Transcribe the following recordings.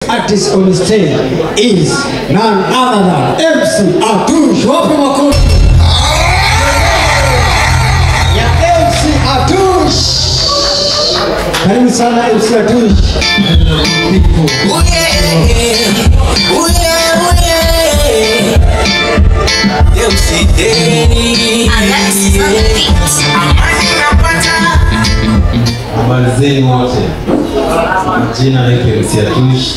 artist on the stage is none other than MC Atush. Wapi makofi ya MC Atush. Karibu sana MC Atush. Habari zenu wote. Jina naitwa MC Atush.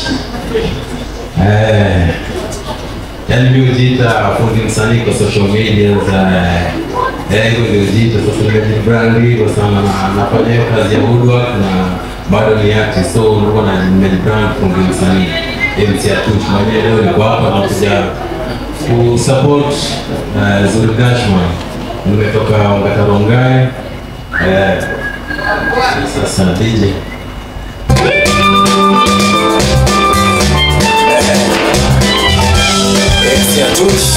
Yani mimi hujiita fundi msanii kwa social media za hivyo ndio hujiita sasa nimejibrandi kwa sana nafanya hiyo kazi ya woodwork na bado ni artist, so ndio na nimejibrand fundi msanii MC Atush. Mwenyewe leo niko hapa na kuja kusupport Zuri Dashman. Nimetoka Ongatarongai. Sasa DJ MC Atush.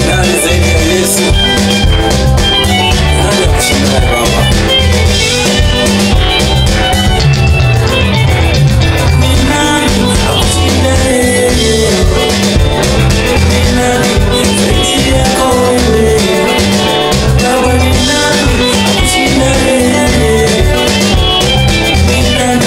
Nani zaidi ya Yesu? Nani kushinda Baba? Ni nani akushinda yeye? Ni nani zaidi yako wewe? Baba, ni nani akushinda yeye? Ni nani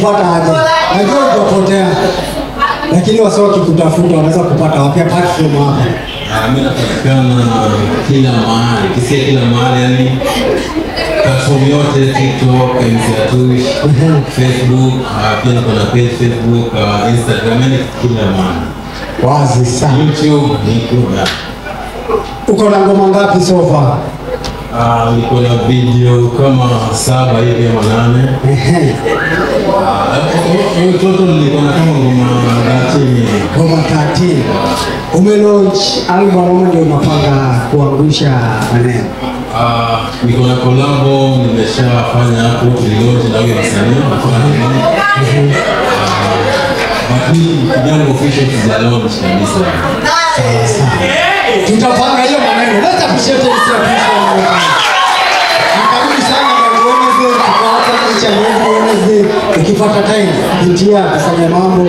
watakupata aje? Najua utapotea. Lakini wasio kikutafuta wanaweza kupata wapi apart from hapa? Mimi napatikana kila mahali, kisia kila mahali, yani platform yote, TikTok, MC Atush, Facebook, pia niko na page Facebook, Instagram, yani kila mahali. Wazi sana. YouTube niko na. Uko na ngoma ngapi so far? Niko na video kama 7 hivi ama 8. Total niko na kama ngoma 13. Ngoma 13. Umelaunch album ndio unapanga kuangusha maneno? Niko na collabo nimeshafanya hapo, tulilaunch na huyo msanii. Lakini kijana official za launch kabisa. Tutapanga hiyo maneno. Let's appreciate this appreciation. Karibu sana kwa Wednesday, tukapata picha Wednesday. Ukipata time, ingia kufanya mambo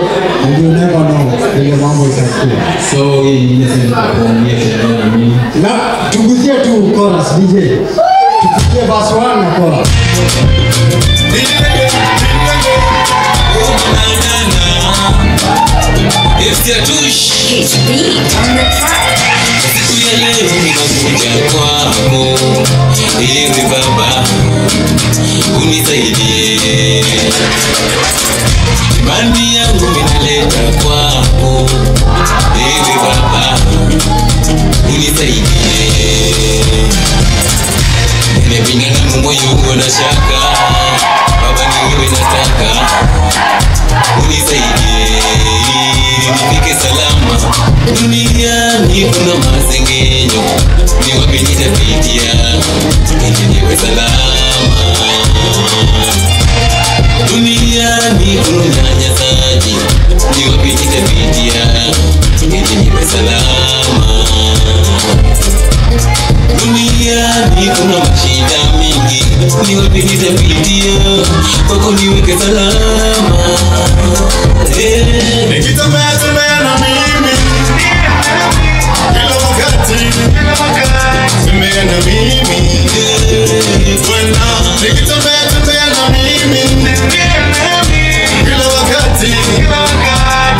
and you never know ile mambo itakuwa. So hii ni kuongea tena na mimi. Na tuguzie tu chorus DJ. Tupigie verse 1 na chorus. MC Atush siku ya leo ninakuja kwako, ewe Baba unisaidie, imani yangu ninaleta kwako, ewe Baba unisaidie, nimepingana na moyo na shaka, Baba ni wewe nataka unisaidie nifike salama. Duniani kuna masengenyo, ni wapi nitapitia ili niwe salama. Duniani kuna unyanyasaji, ni wapi nitapitia ili niwe salama. Duniani kuna mashida mingi, ni wapi nitapitia kwako niweke salama. Nikitembea tembea na mimi kila wakati, tembea na mimi Bwana. Nikitembea tembea na mimi kila wakati,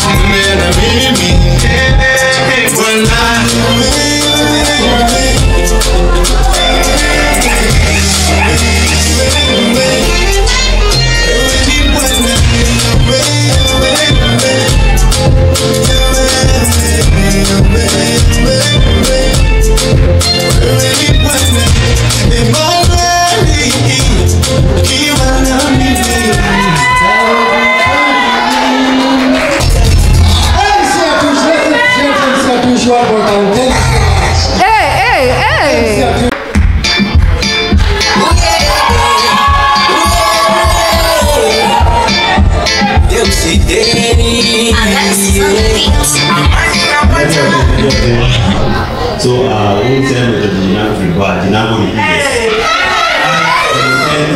tembea na mimi Bwana. So, unasema jina kwa jina langu ni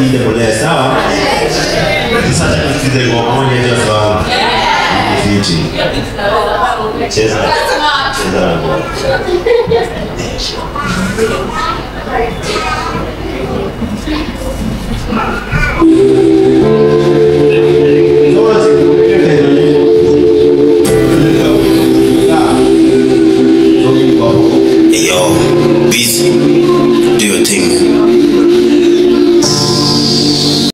Ile mbolea sawa. Sasa tusikize kwa moja ndio sawa. Fiti. Cheza. Cheza.